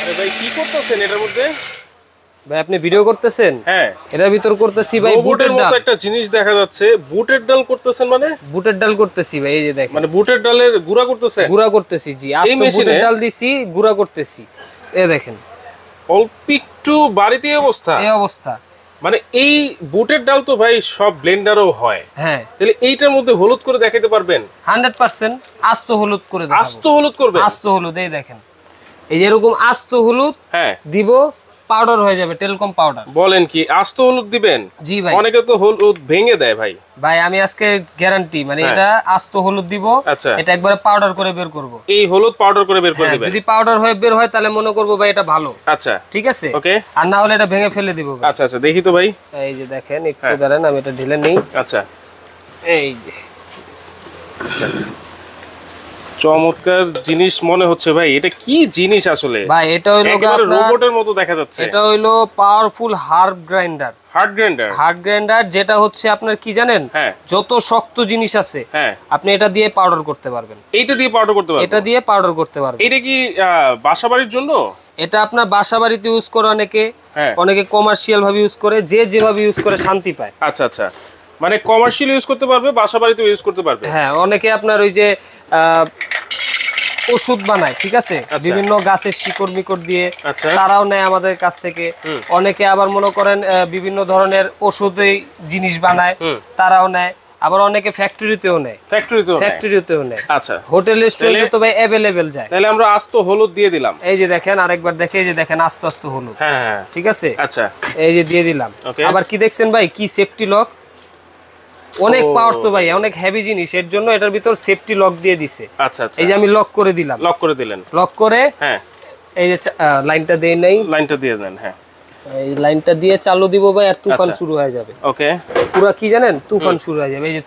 আরে ভাই কি করতেছেন এটার মধ্যে? ভাই আপনি ভিডিও করতেছেন? হ্যাঁ, এটার ভিতর করতেছি ভাই বুটের মতো ডাল। একটা জিনিস দেখা যাচ্ছে, বুটের ডাল করতেছেন মানে? বুটের ডাল করতেছি ভাই, এই যে দেখেন। মানে বুটের ডালের গুঁড়া করতেছেন? গুঁড়া করতেছি জি, আস্ত বুটের ডাল দিছি, গুঁড়া করতেছি। এই দেখেন অল্প একটু বাড়িতে অবস্থা, এই অবস্থা। মানে এই বুটের ডাল তো ভাই সব ব্লেন্ডারও হয়। হ্যাঁ, তাহলে এইটার মধ্যে হলুদ করে দেখাতে পারবেন? 100% আস্ত হলুদ করে দেখাবো। আস্ত হলুদ করবে? আস্ত হলুদ, এই দেখেন, এই যে এরকম আস্ত হলুদ হ্যাঁ দিব, পাউডার হয়ে যাবে, টেলকম পাউডার। বলেন কি আস্ত হলুদ দিবেন? জি ভাই। অনেকে তো হলুদ ভেঙে দেয় ভাই। ভাই আমি আজকে গ্যারান্টি, মানে এটা আস্ত হলুদ দিব। আচ্ছা, এটা একবারে পাউডার করে বের করব। এই হলুদ পাউডার করে বের করে দিবেন? যদি পাউডার হয়ে বের হয় তাহলে মনে করব ভাই এটা ভালো। আচ্ছা ঠিক আছে, ওকে। আর না হলে এটা ভেঙে ফেলে দিব ভাই। আচ্ছা আচ্ছা, দেখি তো ভাই। এই যে দেখেন, একটু দাঁড়ান, আমি এটা ঢেলে নেই। আচ্ছা, এই যে চমৎকার জিনিস মনে হচ্ছে ভাই। এটা কি জিনিস আসলে ভাই? এটা হইলো একেবারে রোবটের মতো দেখা যাচ্ছে। এটা হইলো powerful herb grinder. Hard grinder? Hard grinder যেটা হচ্ছে আপনার কি জানেন, যত শক্ত জিনিস আছে আপনি এটা দিয়ে পাউডার করতে পারবেন। এইটা দিয়ে পাউডার করতে পারবেন? এটা দিয়ে পাউডার করতে পারবেন। এটা কি বাসাবাড়ির জন্য? এটা আপনার বাসাবাড়িতে ইউজ করে অনেকে, অনেকে কমার্শিয়াল ভাবে ইউজ করে, যে যেভাবে ইউজ করে শান্তি পায়। আচ্ছা আচ্ছা, মানে কমার্শিয়াল ইউজ করতে পারবে, বাসাবাড়িতে ইউজ করতে পারবে। হ্যাঁ, অনেকে আপনার ওই যে ওষুধ বানায়, ঠিক আছে, বিভিন্ন গাছের শিকড় মিকড় দিয়ে, তারাও নেয় আমাদের কাছ থেকে। অনেকে আবার মনে করেন বিভিন্ন ধরনের ওষুধের জিনিস বানায়, তারাও নেয়। আবার অনেকে ফ্যাক্টরিতেও নেয়। ফ্যাক্টরিতেও নেয়। আচ্ছা, হোটেল রেস্টুরেন্টে তো ভাই अवेलेबल যায়। তাহলে আমরা আস্ত হলুদ দিয়ে দিলাম। এই যে দেখেন, আরেকবার দেখে, এই যে দেখেন আস্ত আস্ত হলুদ। হ্যাঁ ঠিক আছে। আচ্ছা, এই যে দিয়ে দিলাম। আবার কি দেখছেন ভাই, কি সেফটি লক, অনেক পাওয়ার তো ভাই, অনেক হেভি জিনিস, এর জন্য এটার ভিতর সেফটি লক দিয়ে দিছে। আচ্ছা আচ্ছা, এই যে আমি লক করে দিলাম। লক করে দিলেন? লক করে এই যে লাইনটা দেই নাই, লাইনটা দিয়ে দেন। হ্যাঁ, এই লাইনটা দিয়ে চালু দিব ভাই, আর তুফান শুরু হয়ে যাবে। ওকে, পুরো কি জানেন, তুফান শুরু হয়ে যাবে। এই যে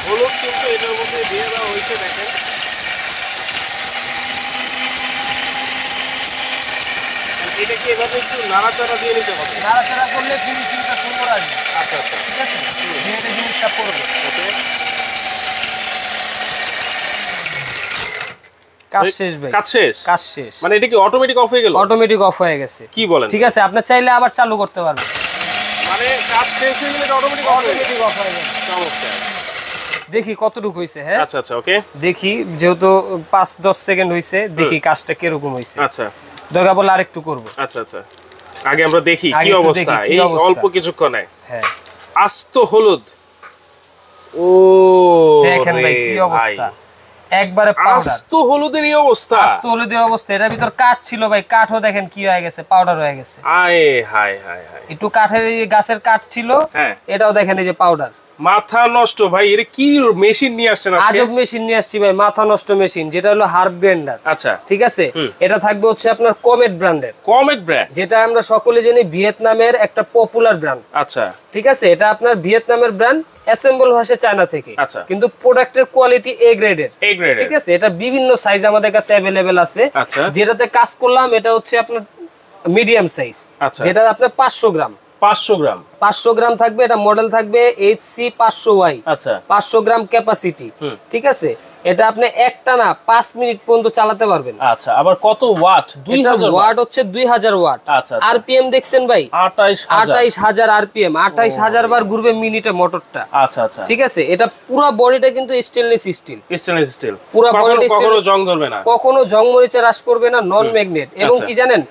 হলুদ কিন্তু এটার মধ্যে দিয়ে দেওয়া হয়েছে। দেখেন এটা কি এভাবে একটু নাড়াচাড়া দিয়ে নিতে হবে? নাড়াচাড়া করলে ফিনিশিংটা সুন্দর আসবে। আচ্ছা আচ্ছা, ঠিক আছে, এটা জিনিসটা পড়বে। ওকে, কাজ শেষ ভাই, কাজ শেষ। কাজ শেষ। মানে এটা কি অটোমেটিক অফ হয়ে গেল? অটোমেটিক অফ হয়ে গেছে। কি বলেন? ঠিক আছে, আপনি চাইলে আবার চালু করতে পারবেন। মানে কাজ শেষ হয়ে গেলে অটোমেটিক অফ হয়ে যাবে? চমৎকার। দেখি কতটুকু হইছে। হ্যাঁ আচ্ছা আচ্ছা, ওকে, দেখি, যেহেতু 5-10 সেকেন্ড হইছে, দেখি কাজটা কিরকম হইছে। আচ্ছা, দরকার পড়লে আরেকটু করব। আচ্ছা আচ্ছা, আগে আমরা দেখি কি অবস্থা এই অল্প কিছুক্ষণে। হ্যাঁ, আস্ত হলুদ। ও দেখেন ভাই কি অবস্থা, একবারে পাউডার। আস্ত হলুদের এই অবস্থা? আস্ত হলুদের অবস্থা। এটার ভিতর কাঠ ছিল ভাই, কাঠও দেখেন কি হয়ে গেছে, পাউডার হয়ে গেছে। আয় হায় হায় হায়, একটু কাঠের, এই গাছের কাঠ ছিল, এটাও দেখেন এই যে পাউডার। মাথা নষ্ট ভাই, এটা কি মেশিন নিয়ে আসছেন আজকে? আজব মেশিন নিয়ে আসছি ভাই, মাথা নষ্ট মেশিন, যেটা হলো হার্ব গ্রাইন্ডার। আচ্ছা, ঠিক আছে, এটা থাকবে হচ্ছে আপনার কমেট ব্র্যান্ডের। কমেট ব্র্যান্ড, যেটা আমরা সকলে জানি ভিয়েতনামের একটা পপুলার ব্র্যান্ড। আচ্ছা, ঠিক আছে, এটা আপনার ভিয়েতনামের ব্র্যান্ড, অ্যাসেম্বল হয়েছে চায়না থেকে। আচ্ছা, কিন্তু প্রোডাক্টের কোয়ালিটি এ গ্রেডের। ঠিক আছে, এটা বিভিন্ন সাইজ আমাদের কাছে अवेलेबल আছে। আচ্ছা, যেটাতে কাজ করলাম এটা হচ্ছে আপনার মিডিয়াম সাইজ, যেটা আপনার 500 গ্রাম। 500 গ্রাম, 500 গ্রাম থাকবে। এটা মডেল থাকবে HC 500Y। আচ্ছা, 500 গ্রাম ক্যাপাসিটি। ঠিক আছে, এটা আপনি একটানা 5 মিনিট পর্যন্ত চালাতে পারবেন। আচ্ছা, আবার কত ওয়াট? 2000 ওয়াট হচ্ছে 2000 ওয়াট। আচ্ছা, আরপিএম দেখছেন ভাই, 28000 আরপিএম, 28000 বার ঘুরবে মিনিটে মোটরটা। আচ্ছা আচ্ছা, ঠিক আছে, এটা পুরো বডিটা কিন্তু স্টেনলেস স্টিল। স্টেনলেস স্টিল, পুরো বডিটা কখনো জং ধরবে না, কখনো জং মরিচা হ্রাস করবে না, নন ম্যাগনেট। এবং কি জানেন,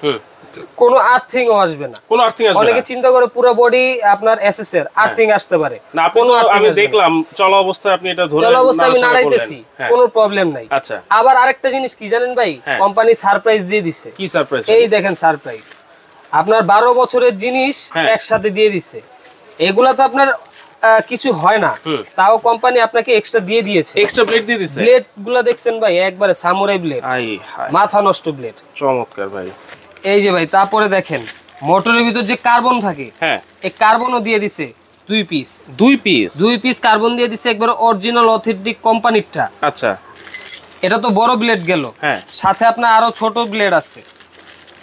কোনো আর্থিংও আসবে না। কোনো আর্থিং আসবে না। অনেকে চিন্তা করে পুরো বডি আপনার এসএস এর আর্থিং আসতে পারে না, কোনো আমি দেখলাম চলা অবস্থায় আপনি এটা ধরে চলা অবস্থায় আমি নাড়াইতেছি, কোনো প্রবলেম নাই। আচ্ছা, আবার আরেকটা জিনিস কি জানেন ভাই, কোম্পানি সারপ্রাইজ দিয়ে দিছে। কি সারপ্রাইজ? এই দেখেন সারপ্রাইজ, আপনার 12 বছরের জিনিস একসাথে দিয়ে দিছে। এগুলা তো আপনার কিছু হয় না, তাও কোম্পানি আপনাকে এক্সট্রা দিয়ে দিয়েছে। এক্সট্রা ব্লেড দিয়ে দিয়েছে। ব্লেড গুলা দেখছেন ভাই, একবারে সামুরাই ব্লেড, মাথা নষ্ট ব্লেড। চমৎকার ভাই। এই যে ভাই, তারপরে দেখেন মোটরের ভিতর যে কার্বন থাকে, এই কার্বনও দিয়ে দিছে 2 পিস। 2 পিস কার্বন দিয়ে দিছে, একবার অরিজিনাল অথেন্টিক কোম্পানিরটা। আচ্ছা, এটা তো বড় ব্লেড গেল, হ্যাঁ সাথে আপনার আরো ছোট ব্লেড আছে,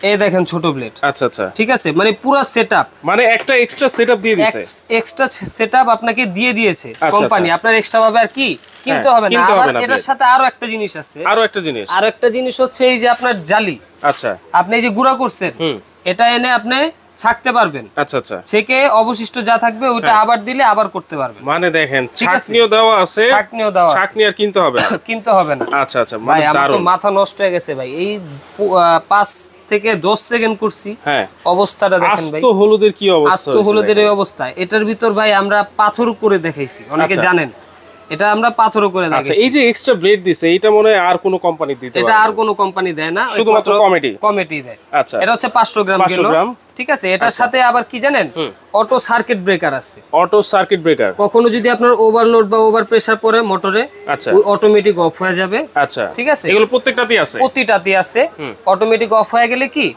এই দেখেন ছোট ব্লেড। আচ্ছা আচ্ছা, ঠিক আছে, মানে পুরো সেটআপ, মানে একটা এক্সট্রা সেটআপ দিয়ে দিয়েছে, এক্সট্রা সেটআপ আপনাকে দিয়ে দিয়েছে কোম্পানি। আপনার এক্সট্রা ভাবে আর কি কিনতে হবে না। আবার এটার সাথে আরো একটা জিনিস আছে, আরো একটা জিনিস হচ্ছে এই যে আপনার জালি। আচ্ছা, আপনি এই যে গুঁড়া করছেন, এটা এনে আপনি ছাকতে পারবেন। আচ্ছা আচ্ছা, ছেকে অবশিষ্ট যা থাকবে ওটা আবার দিলে আবার করতে পারবেন। মানে দেখেন ছাকনিও দেওয়া আছে, ছাকনি আর কিনতে হবে না, কিনতে হবে না। আচ্ছা আচ্ছা, ভাই আমার তো মাথা নষ্ট হয়ে গেছে ভাই, এই 5 থেকে 10 সেকেন্ড করছি, হ্যাঁ অবস্থাটা দেখেন ভাই, আস্ত হলুদের কি অবস্থা, আস্ত হলুদের এই অবস্থা। এটার ভিতর ভাই আমরা পাথর করে দেখাইছি, অনেকে জানেন এটা আমরা পাথরও করে দেখাইছি। আচ্ছা, এই যে এক্সট্রা ব্লেড দিছে এটা মনে হয় আর কোনো কোম্পানি দিতে পারে? এটা আর কোনো কোম্পানি দেয় না, শুধুমাত্র কমিটি দেয়। আচ্ছা, এটা হচ্ছে 500 গ্রাম কিলো, ঠিক আছে। এটার সাথে আবার কি জানেন, অটো সার্কিট ব্রেকার আছে। অটো সার্কিট ব্রেকার, কখনো যদি আপনার ওভারলোড বা ওভার প্রেসার পড়ে মোটরে, আচ্ছা ওই অটোমেটিক অফ হয়ে যাবে। আচ্ছা, ঠিক আছে, এগুলো প্রত্যেকটাতেই আছে। অটোমেটিক অফ হয়ে গেলে কি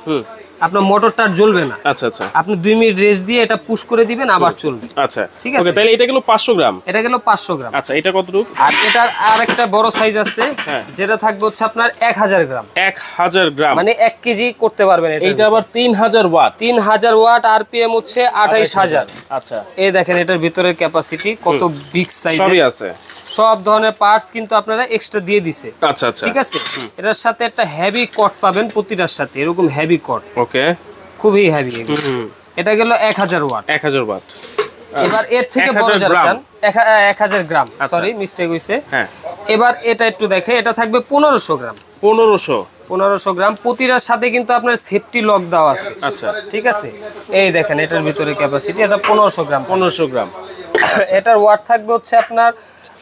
আপনার মোটরটা জ্বলবে না। আচ্ছা আচ্ছা, আপনি 2 মিনিট রেস্ট দিয়ে এটা পুশ করে দিবেন, আবার চলবে। আচ্ছা, ঠিক আছে। ওকে, তাহলে এটা গেল 500 গ্রাম, এটা গেল 500 গ্রাম। আচ্ছা, এটা কতটুকু? আর এটার আরেকটা বড় সাইজ আছে, যেটা থাকবে হচ্ছে আপনার 1000 গ্রাম। 1000 গ্রাম মানে 1 কেজি করতে পারবেন। এটা আবার 3000 ওয়াট, 3000 ওয়াট, আরপিএম হচ্ছে 28000। আচ্ছা, এই দেখেন এটার ভিতরের ক্যাপাসিটি কত বিগ সাইজ, সবই আছে, সব ধরনের পার্টস কিন্তু আপনারা এক্সট্রা দিয়ে দিছে। আচ্ছা আচ্ছা, ঠিক আছে। এটার সাথে একটা হেভি কট পাবেন, প্রতিটার সাথে এরকম হেভি কট। ওকে, খুবই হেভি। এটা গেল 1000 ওয়াট, 1000 ওয়াট। এবার এর থেকে বড় যারা চান 1000 গ্রাম, সরি মিস্টেক হইছে। এবার এটা একটু দেখে, এটা থাকবে 1500 গ্রাম। 1500 গ্রাম, প্রতিটার সাথে কিন্তু আপনার সেফটি লক দেওয়া আছে। আচ্ছা, ঠিক আছে। এই দেখেন এটার ভিতরে ক্যাপাসিটি, এটা 1500 গ্রাম। 1500 গ্রাম। এটার ওয়াট থাকবে হচ্ছে আপনার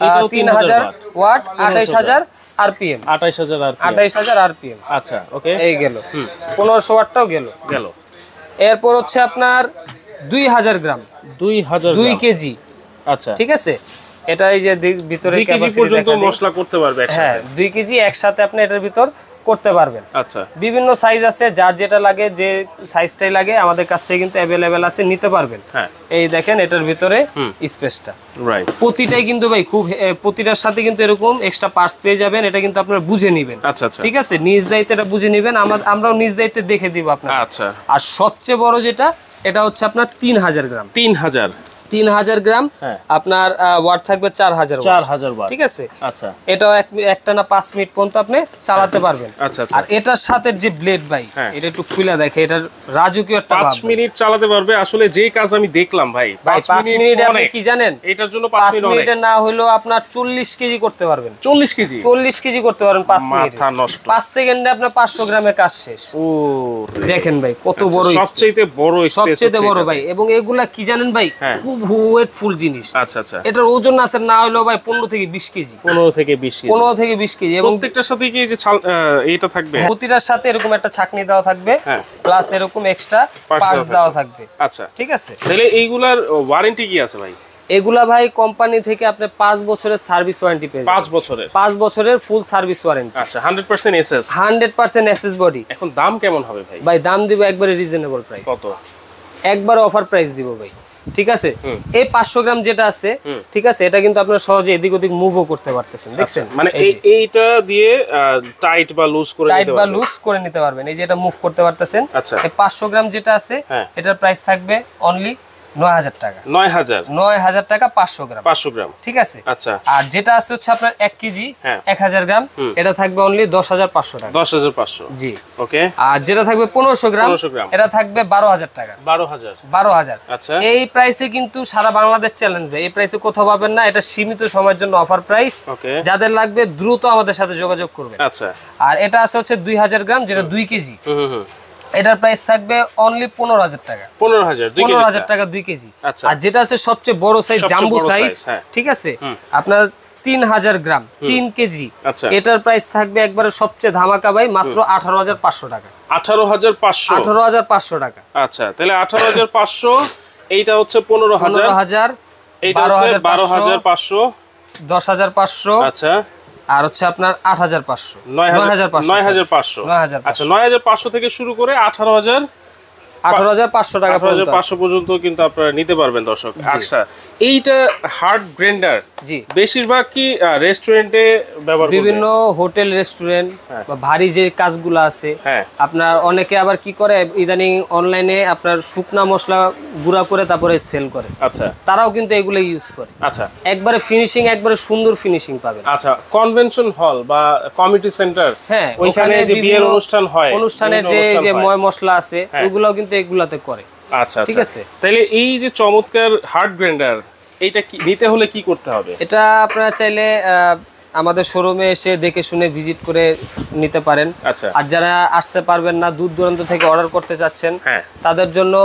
3000 ওয়াট, 28000 আরপিএম, 28000 আরপিএম। আচ্ছা, ওকে, এই গেল 1500 ওয়াটটাও গেল। এরপর হচ্ছে আপনার 2000 গ্রাম, 2 কেজি। আচ্ছা, ঠিক আছে। এটা এই যে ভিতরে ক্যাপাসিটি পর্যন্ত মশলা করতে পারবে একসাথে। হ্যাঁ, 2 কেজি একসাথে আপনি এটার ভিতর করতে পারবেন। আচ্ছা, বিভিন্ন সাইজ আছে, যার যেটা লাগে, যে সাইজটাই লাগে আমাদের কাছ থেকে কিন্তু अवेलेबल আছে, নিতে পারবেন। হ্যাঁ, এই দেখেন এটার ভিতরে স্পেসটা, রাইট। প্রতিটাই কিন্তু ভাই খুব, প্রতিটার সাথে কিন্তু এরকম এক্সট্রা পার্টস পেয়ে যাবেন। এটা কিন্তু আপনারা বুঝে নেবেন। আচ্ছা আচ্ছা, ঠিক আছে, নিজ দায়িত্বে এটা বুঝে নেবেন, আমরাও নিজ দায়িত্বে দেখে দিব আপনাকে। আচ্ছা, আর সবচেয়ে বড় যেটা, এটা হচ্ছে আপনার 3000 গ্রাম। 3000 গ্রাম, আপনার ওয়াট থাকবে 4000 ওয়াট, ঠিক আছে। আচ্ছা, এটাও একটানা 5 মিনিট পর্যন্ত আপনি চালাতে পারবেন। আচ্ছা, আর এটার সাথে যে ব্লেড ভাই, এটা একটু খুলে দেখে, এটার রাজকীয় একটা 5 মিনিট চালাতে পারবে। আসলে যে কাজ আমি দেখলাম ভাই, 5 মিনিট আপনি কি জানেন, এটার জন্য 5 মিনিটে না হলেও আপনার 40 কেজি করতে পারবেন। 40 কেজি করতে পারবেন 5 মিনিটে। 5 সেকেন্ডে আপনার 500 গ্রামের কাজ শেষ। ও দেখেন ভাই কত বড়, সবচেয়ে বড় ভাই। এবং এগুলা কি জানেন ভাই, খুব ওয়েটফুল জিনিস। আচ্ছা আচ্ছা, এটার ওজন আছে না হলো ভাই 15 থেকে 20 কেজি। 15 থেকে 20 কেজি। এবং প্রত্যেকটার সাথে কি যে এটা থাকবে, প্রতিটার সাথে এরকম একটা ছাকনি দেওয়া থাকবে, প্লাস এরকম এক্সট্রা পার্টস দেওয়া থাকবে। আচ্ছা, ঠিক আছে। তাহলে এইগুলার ওয়ারেন্টি কি আছে ভাই? এগুলা ভাই কোম্পানি থেকে আপনি 5 বছরের সার্ভিস ওয়ারেন্টি পেয়ে যাবেন। 5 বছরের ফুল সার্ভিস ওয়ারেন্টি। আচ্ছা, 100% এসএস, 100% এসএস বডি। এখন দাম কেমন হবে ভাই? ভাই দাম দিব একবারে রিজনেবল প্রাইস। কত? একবার অফার প্রাইস দিব ভাই, ঠিক আছে। এই 500 গ্রাম যেটা আছে, ঠিক আছে, এটা কিন্তু আপনারা সহজে এদিক ওদিক মুভও করতে পারতেছেন, দেখছেন। মানে এইটা দিয়ে টাইট বা লুজ করে নিতে পারবেন। এই যে এটা মুভ করতে পারতেছেন। এই 500 গ্রাম যেটা আছে, এটার প্রাইস থাকবে অনলি 9000 টাকা। 9000 টাকা 500 গ্রাম, ঠিক আছে। আচ্ছা, আর যেটা আছে হচ্ছে আপনার 1 কেজি 1000 গ্রাম, এটা থাকবে অনলি 10500 টাকা। 10500, জি, ওকে। আর যেটা থাকবে 1500 গ্রাম, এটা থাকবে 12000 টাকা। 12000। আচ্ছা, এই প্রাইসে কিন্তু সারা বাংলাদেশ চ্যালেঞ্জ দেয়, এই প্রাইসে কোথাও পাবেন না। এটা সীমিত সময়ের জন্য অফার প্রাইস। যাদের লাগবে দ্রুত আমাদের সাথে যোগাযোগ করবে। আচ্ছা, আর এটা আছে হচ্ছে 2000 গ্রাম, যেটা 2 কেজি। এটার প্রাইস থাকবে অনলি 15000 টাকা। 15000 টাকা 2 কেজি। আর যেটা আছে সবচেয়ে বড় সাইজ, জাম্বো সাইজ, ঠিক আছে, আপনার 3000 গ্রাম 3 কেজি। এটার প্রাইস থাকবে একবারে সবচেয়ে ধামাকা ভাই, মাত্র 18500 টাকা। 18500 টাকা। আচ্ছা, তাহলে 18500, এইটা হচ্ছে 15000, এইটা হচ্ছে 12500, 10500। আচ্ছা, আর হচ্ছে আপনার 8500, 9500। আচ্ছা, 9500 থেকে শুরু করে 18500 18,500 টাকা পর্যন্ত 18,500 পর্যন্ত কিন্তু আপনারা নিতে পারবেন দর্শক। আচ্ছা, এইটা হার্ড গ্রাইন্ডার জি বেশিরভাগ কি রেস্টুরেন্টে ব্যবহার করবে? বিভিন্ন হোটেল রেস্টুরেন্ট বা ভারী যে কাজগুলো আছে হ্যাঁ আপনার অনেকে আবার কি করে ইদানিং অনলাইনে আপনার শুকনা মশলা গুঁড়া করে তারপরে সেল করে, আচ্ছা তারাও কিন্তু এগুলো ইউজ করে। আচ্ছা একবারে ফিনিশিং একবারে সুন্দর ফিনিশিং পাবেন। আচ্ছা, কনভেনশন হল বা কমিউনিটি সেন্টার, হ্যাঁ ওইখানে যে বিয়ের অনুষ্ঠান হয়, অনুষ্ঠানের যে ময় মশলা আছে ওগুলাও কিন্তু এগুলাতে করে। আচ্ছা ঠিক আছে, তাহলে এই যে চমৎকার হার্ড গ্রাইন্ডার, এইটা কি নিতে হলে কি করতে হবে? এটা আপনারা চাইলে আমাদের শোরুমে এসে দেখে শুনে ভিজিট করে নিতে পারেন। আচ্ছা, আর যারা আসতে পারবেন না, দূর দূরান্ত থেকে অর্ডার করতে চাচ্ছেন, হ্যাঁ তাদের জন্য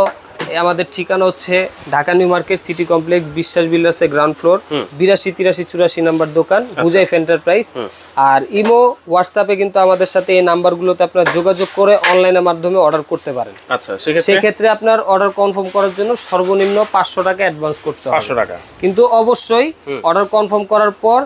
আমাদের ঠিকানা হচ্ছে Dhaka new market city complex, বিশ্বাস বিল্ডার্সের গ্রাউন্ড ফ্লোর, 82 83 84 নাম্বার দোকান, হুজাইফ এন্টারপ্রাইজ। আর ইমো হোয়াটসঅ্যাপে কিন্তু আমাদের সাথে এই নাম্বারগুলোতে আপনারা যোগাযোগ করে অনলাইনের মাধ্যমে অর্ডার করতে পারেন। আচ্ছা, সেক্ষেত্রে আপনার অর্ডার কনফার্ম করার জন্য সর্বনিম্ন 500 টাকা অ্যাডভান্স করতে হবে। 500 টাকা, কিন্তু অবশ্যই অর্ডার কনফার্ম করার পর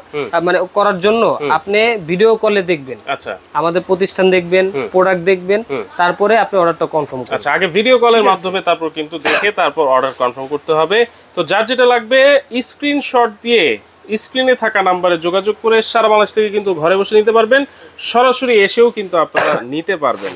মানে করার জন্য আপনি ভিডিও কলে দেখবেন, আচ্ছা আমাদের প্রতিষ্ঠান দেখবেন, প্রোডাক্ট দেখবেন, তারপরে আপনি অর্ডারটা কনফার্ম করবেন। আচ্ছা, আগে ভিডিও কলের মাধ্যমে তারপর কিন্তু দেখে তারপর অর্ডার কনফার্ম করতে হবে। তো যার যেটা লাগবে স্ক্রিনশট দিয়ে স্ক্রিনে থাকা নাম্বারে যোগাযোগ করে সারা বাংলাদেশ থেকে কিন্তু ঘরে বসে নিতে পারবেন, সরাসরি এসেও কিন্তু আপনারা নিতে পারবেন।